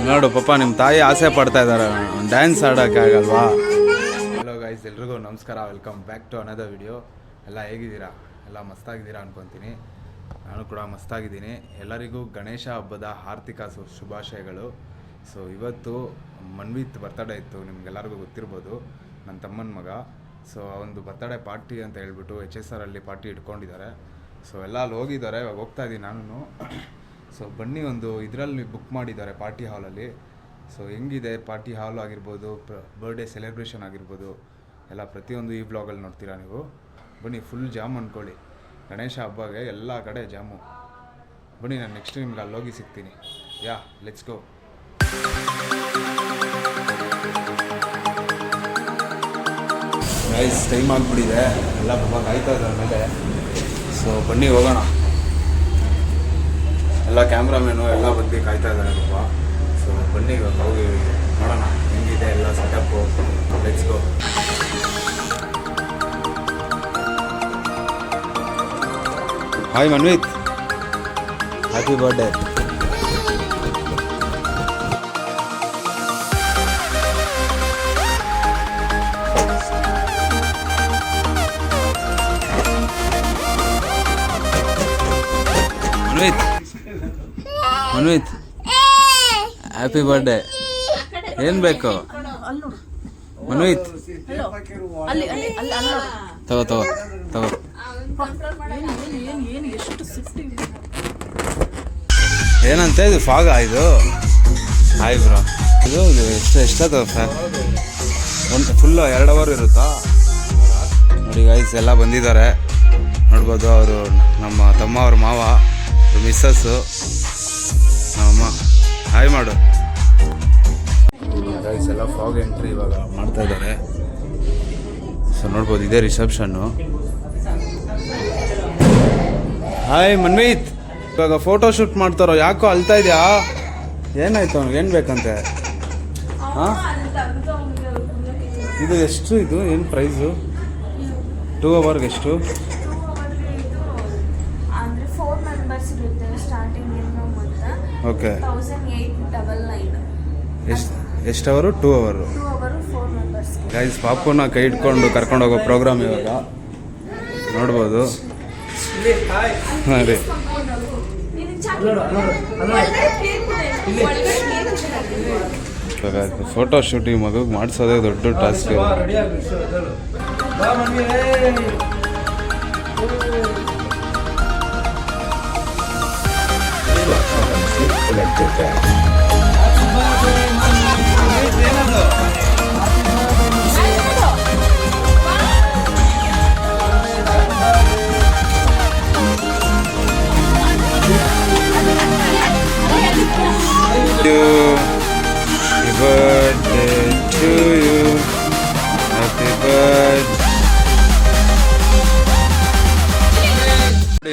ನೋಡು ಪಾಪ ನಿಮ್ಮ ತಾಯಿ ಆಸೆ ಪಡ್ತಾ ಇದ್ದಾರೆ ಡ್ಯಾನ್ಸ್ ಆಡೋಕ್ಕಾಗಲ್ವಾ. ಹಲೋ ಗೈಸ್, ಎಲ್ರಿಗೂ ನಮಸ್ಕಾರ. Welcome back to another video. ಎಲ್ಲ ಹೇಗಿದ್ದೀರಾ? ಎಲ್ಲ ಮಸ್ತಾಗಿದ್ದೀರಾ ಅನ್ಕೊತೀನಿ. ನಾನು ಕೂಡ ಮಸ್ತಾಗಿದ್ದೀನಿ. ಎಲ್ಲರಿಗೂ ಗಣೇಶ ಹಬ್ಬದ ಆರ್ಥಿಕ ಶುಭಾಶಯಗಳು. ಸೊ ಇವತ್ತು ಮನ್ವಿತ್ ಬರ್ತಡೇ ಇತ್ತು, ನಿಮ್ಗೆಲ್ಲರಿಗೂ ಗೊತ್ತಿರ್ಬೋದು, ನನ್ನ ತಮ್ಮನ ಮಗ. ಸೊ ಒಂದು ಬರ್ತಡೇ ಪಾರ್ಟಿ ಅಂತ ಹೇಳ್ಬಿಟ್ಟು HSR ಅಲ್ಲಿ ಪಾರ್ಟಿ ಇಟ್ಕೊಂಡಿದ್ದಾರೆ. ಸೊ ಎಲ್ಲ ಅಲ್ಲಿ ಹೋಗಿದ್ದಾರೆ, ಇವಾಗ ಹೋಗ್ತಾ ಇದ್ದೀನಿ ನಾನು. ಸೊ ಬನ್ನಿ, ಒಂದು ಇದರಲ್ಲಿ ಬುಕ್ ಮಾಡಿದ್ದಾರೆ ಪಾರ್ಟಿ ಹಾಲಲ್ಲಿ. ಸೊ ಹೆಂಗಿದೆ ಪಾರ್ಟಿ ಹಾಲ್ ಆಗಿರ್ಬೋದು, ಬರ್ಡೇ ಸೆಲೆಬ್ರೇಷನ್ ಆಗಿರ್ಬೋದು, ಎಲ್ಲ ಪ್ರತಿಯೊಂದು ಈ ಬ್ಲಾಗಲ್ಲಿ ನೋಡ್ತೀರಾ ನೀವು. ಬನ್ನಿ, ಫುಲ್ ಜಾಮ್ ಅಂದ್ಕೊಳ್ಳಿ. ಗಣೇಶ ಹಬ್ಬಗೆ ಎಲ್ಲ ಕಡೆ ಜಾಮು. ಬನ್ನಿ, ನಾನು ನೆಕ್ಸ್ಟ್ ನಿಮ್ಗೆ ಅಲ್ಲೋಗಿ ಸಿಗ್ತೀನಿ. ಯಾ, ಲೆಟ್ಸ್ ಗೋ. ಗೈಸ್, ಟೈಮ್ ಆಗಿಬಿಟ್ಟಿದೆ, ಎಲ್ಲ ಪಾಪ ಕಾಯ್ತಾ ಇದ್ದಾರೆ ಮೇಲೆ. ಸೊ ಬನ್ನಿ ಹೋಗೋಣ. ಎಲ್ಲ ಕ್ಯಾಮ್ರಾಮ್ಯಾನು ಎಲ್ಲ ಬಂದು ಕಾಯ್ತಾ ಇದ್ದಾರೆ ಪಾಪ. ಸೊ ಬನ್ನಿ ಇವಾಗ ಹೋಗಿ ನೋಡೋಣ ಹೆಂಗಿದೆ ಎಲ್ಲ setup. Let's go. Hi Manvith, happy birthday. Manvith, happy birthday. ಏನು ಬೇಕು ಮನ್ವಿತ್? ತಗೋ ತಗೋ ತಗೋ. ಏನಂತೆ ಇದು? ಫಾಗ ಇದು? Hi bro. ಇದು ಎಷ್ಟದ ಫ್ಯಾನ್? ಒಂದು ಫುಲ್ಲು 2 ಅವರ್ ಇರುತ್ತಾ? ನೋಡಿ ಗೈಸ್, ಎಲ್ಲ ಬಂದಿದ್ದಾರೆ ನೋಡ್ಬೋದು. ಅವರು ನಮ್ಮ ತಮ್ಮ, ಅವ್ರ ಮಾವ, ಮಿಸ್ಸಸ್ಸು, ನಮ್ಮಮ್ಮ. ಹಾಯ್ ಮಾಡು ಗೈಸ್. ಎಲ್ಲ ಫಾಗ್ ಎಂಟ್ರಿ ಇವಾಗ ಮಾಡ್ತಾ ಇದ್ದಾರೆ. ಸೊ ನೋಡ್ಬೋದು, ಇದೇ ರಿಸೆಪ್ಷನ್ನು. ಹಾಯ್ ಮನ್ವಿತ್, ಇವಾಗ ಫೋಟೋ ಶೂಟ್ ಮಾಡ್ತಾರೋ? ಯಾಕೋ ಅಳ್ತಾ ಇದೆಯಾ? ಏನಾಯ್ತು ಅವ್ನಿಗೆ? ಏನು ಬೇಕಂತೆ? ಹಾಂ, ಇದು ಎಷ್ಟು? ಇದು ಏನು ಪ್ರೈಸು? 2 ಅವರ್ಗೆ ಎಷ್ಟು? ಓಕೆ. ಎಷ್ಟು ಅವರು? 2 ಅವರು. ಗೈಸ್, ಪಾಪುನ ಕೈ ಇಟ್ಕೊಂಡು ಕರ್ಕೊಂಡು ಹೋಗೋ ಪ್ರೋಗ್ರಾಮ್ ಇವಾಗ ನೋಡ್ಬೋದು. ಹಾಂ ರೀ, ಫೋಟೋ ಶೂಟಿಂಗ್ ಮಗುಗೆ ಮಾಡಿಸೋದೇ ದೊಡ್ಡ task. Happy birthday to you. Happy birthday.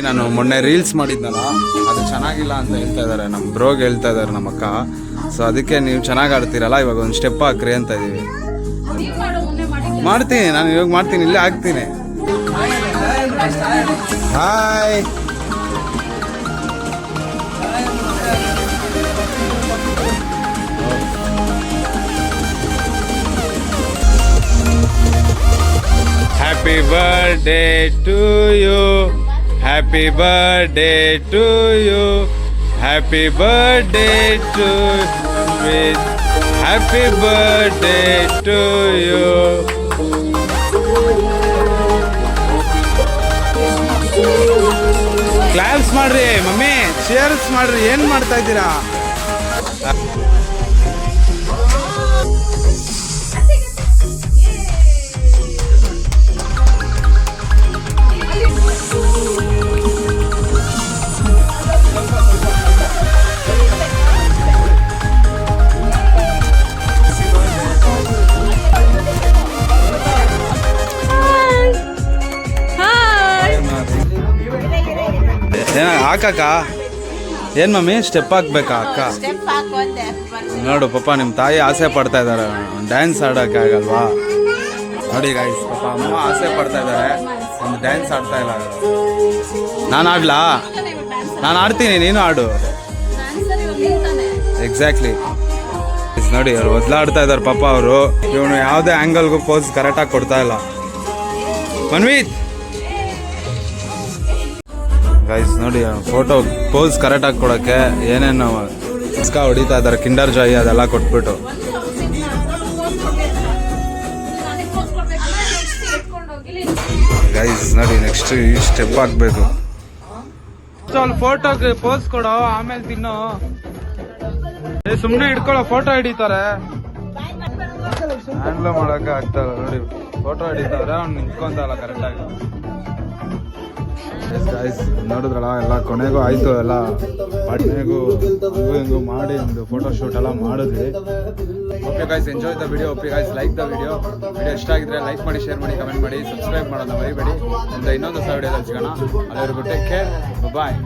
ನಾನು ಮೊನ್ನೆ ರೀಲ್ಸ್ ಮಾಡಿದ್ನಲ್ಲ, ಅದು ಚೆನ್ನಾಗಿಲ್ಲ ಅಂತ ಹೇಳ್ತಾ ಇದ್ದಾರೆ ನಮ್ಮ ಬ್ರೋಗ್, ಹೇಳ್ತಾ ಇದ್ದಾರೆ ನಮ್ಮ ಅಕ್ಕ. ಸೊ ಅದಕ್ಕೆ ನೀವು ಚೆನ್ನಾಗಿ ಆಡ್ತೀರಲ್ಲ, ಇವಾಗ ಒಂದು ಸ್ಟೆಪ್ ಹಾಕ್ರಿ ಅಂತ ಇದೀವಿ. ಮಾಡ್ತೀನಿ ನಾನು, ಇವಾಗ ಮಾಡ್ತೀನಿ, ಇಲ್ಲೇ ಹಾಕ್ತೀನಿ. Hi. Happy birthday to you. Happy birthday to you. Happy birthday to me. Happy birthday to you. Claps ಮಾಡ್ರಿ ಮಮ್ಮಿ, ಚೇರ್ಸ್ ಮಾಡ್ರಿ. ಏನು ಮಾಡ್ತಾ ಇದ್ದೀರಾ? ಹಾಕಕ್ಕ. ಏನು ಮಮ್ಮಿ, ಸ್ಟೆಪ್ ಹಾಕ್ಬೇಕಾ ಅಕ್ಕ? ನೋಡು ಪಾಪ, ನಿಮ್ಮ ತಾಯಿ ಆಸೆ ಪಡ್ತಾ ಇದ್ದಾರೆ ಡ್ಯಾನ್ಸ್ ಆಡೋಕ್ಕಾಗಲ್ವಾ? ನೋಡಿ ಗೈಸ್, ಪಾಪ ಅಮ್ಮ ಆಸೆ ಪಡ್ತಾ ಇದ್ದಾರೆ, ಒಂದು ಡ್ಯಾನ್ಸ್ ಆಡ್ತಾ ಇಲ್ಲ. ನಾನು ಆಡ್ಲಾ? ನಾನು ಆಡ್ತೀನಿ, ನೀನು ಆಡು. ಎಕ್ಸಾಕ್ಟ್ಲಿ ನೋಡಿ ಅವ್ರು ಒದ್ಲಾಡ್ತಾ ಇದಾರೆ ಪಾಪ ಅವರು. ಇವನು ಯಾವುದೇ ಆ್ಯಂಗಲ್ಗೂ ಪೋಸ್ ಕರೆಕ್ಟಾಗಿ ಕೊಡ್ತಾ ಇಲ್ಲ. ಮನ್ವೀತ್ ಗೈಸ್ ನೋಡಿ ಫೋಟೋ ಪೋಸ್ ಕರೆಕ್ಟಾಗಿ ಕೊಡೋಕ್ಕೆ ಏನೇನು ಇಸ್ಕಾ ಹೊಡಿತಾ ಇದ್ದಾರೆ, ಕಿಂಡರ್ ಜಾಯ್ ಅದೆಲ್ಲ ಕೊಟ್ಬಿಟ್ಟು. ಗೈಸ್ ನೋಡಿ ನೆಕ್ಸ್ಟ್ ಈ ಸ್ಟೆಪ್ ಹಾಕ್ಬೇಕು. ಫೋಟೋಗೆ ಪೋಸ್ ಕೊಡೋ, ಆಮೇಲೆ ತಿನ್ನೋ. ಸುಮ್ಮನೆ ಹಿಡ್ಕೊಳ್ಳೋ, ಫೋಟೋ ಹಿಡಿತಾರೆ. ಹ್ಯಾಂಡ್ಲ್ ಮಾಡಕ್ಕೆ ಆಗ್ತಲ್ಲ ನೋಡಿ, ಫೋಟೋ ಹಿಡಿತಾರೆ, ಅವ್ನು ನಿಂತ್ಕೊಂತಲ್ಲ ಕರೆಕ್ಟಾಗಿ. ಗೈಸ್ ನೋಡಿದ್ರಲ್ಲ, ಎಲ್ಲ ಕೊನೆಗೂ ಆಯ್ತು, ಎಲ್ಲ ಪಾಟ್ನೆಗೂ ಹಿಂಗೂ ಮಾಡಿ ಒಂದು ಫೋಟೋ ಶೂಟ್ ಎಲ್ಲ ಮಾಡಿದ್ವಿ. Okay guys, enjoy the video. Okay guys, like the video ಇಷ್ಟ ಆಗಿದ್ರೆ ಲೈಕ್ ಮಾಡಿ, ಶೇರ್ ಮಾಡಿ, ಕಮೆಂಟ್ ಮಾಡಿ, ಸಬ್ಸ್ಕ್ರೈಬ್ ಮಾಡೋದನ್ನ ಮರಿಬೇಡಿ. ಅಂತ ಇನ್ನೊಂದು ಹೊಸ ವಿಡಿಯೋದಲ್ಲಿ ಸಿಗೋಣ. ಅಲ್ಲಿವರೆಗೂ ಟೇಕ್ ಕೇರ್, ಬಾಯ್.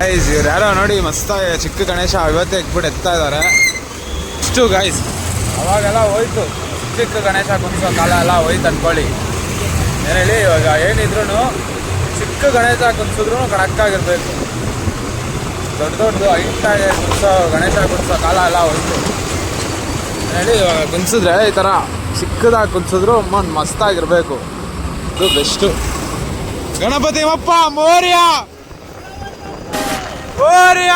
ಗೈಸ್ ಇವ್ರು ಯಾರೋ ನೋಡಿ ಮಸ್ತಾಗಿ ಚಿಕ್ಕ ಗಣೇಶ ಇವತ್ತೇ ಇಟ್ಬಿಟ್ಟು ಎತ್ತಾ ಇದ್ದಾರೆ. ಇಷ್ಟು ಗೈಸ್ ಅವಾಗೆಲ್ಲ ಹೋಯ್ತು, ಚಿಕ್ಕ ಗಣೇಶ ಕುಣಿಸೋ ಕಾಲ ಎಲ್ಲ ಹೋಯ್ತು ಅನ್ಕೊಳ್ಳಿ. ಏನು ಹೇಳಿ, ಇವಾಗ ಏನಿದ್ರು ಚಿಕ್ಕ ಗಣೇಶ ಕುಣಿಸಿದ್ರು ಕರೆಕ್ಟಾಗಿರ್ಬೇಕು. ದೊಡ್ಡದು ಹೈಟಾಗಿ ಕುಣಿಸೋ ಗಣೇಶ ಕುಣಿಸೋ ಕಾಲ ಎಲ್ಲ ಹೋಯ್ತು. ಹೇಳಿ ಇವಾಗ ಕುಣಿಸಿದ್ರೆ ಈ ಥರ ಚಿಕ್ಕದಾಗಿ ಕುಣಿಸಿದ್ರು ಮಸ್ತಾಗಿರ್ಬೇಕು. ಇದು ಬೆಸ್ಟು. ಗಣಪತಿ ಬಪ್ಪ ಮೋರ್ಯ ಮೋರ್ಯ.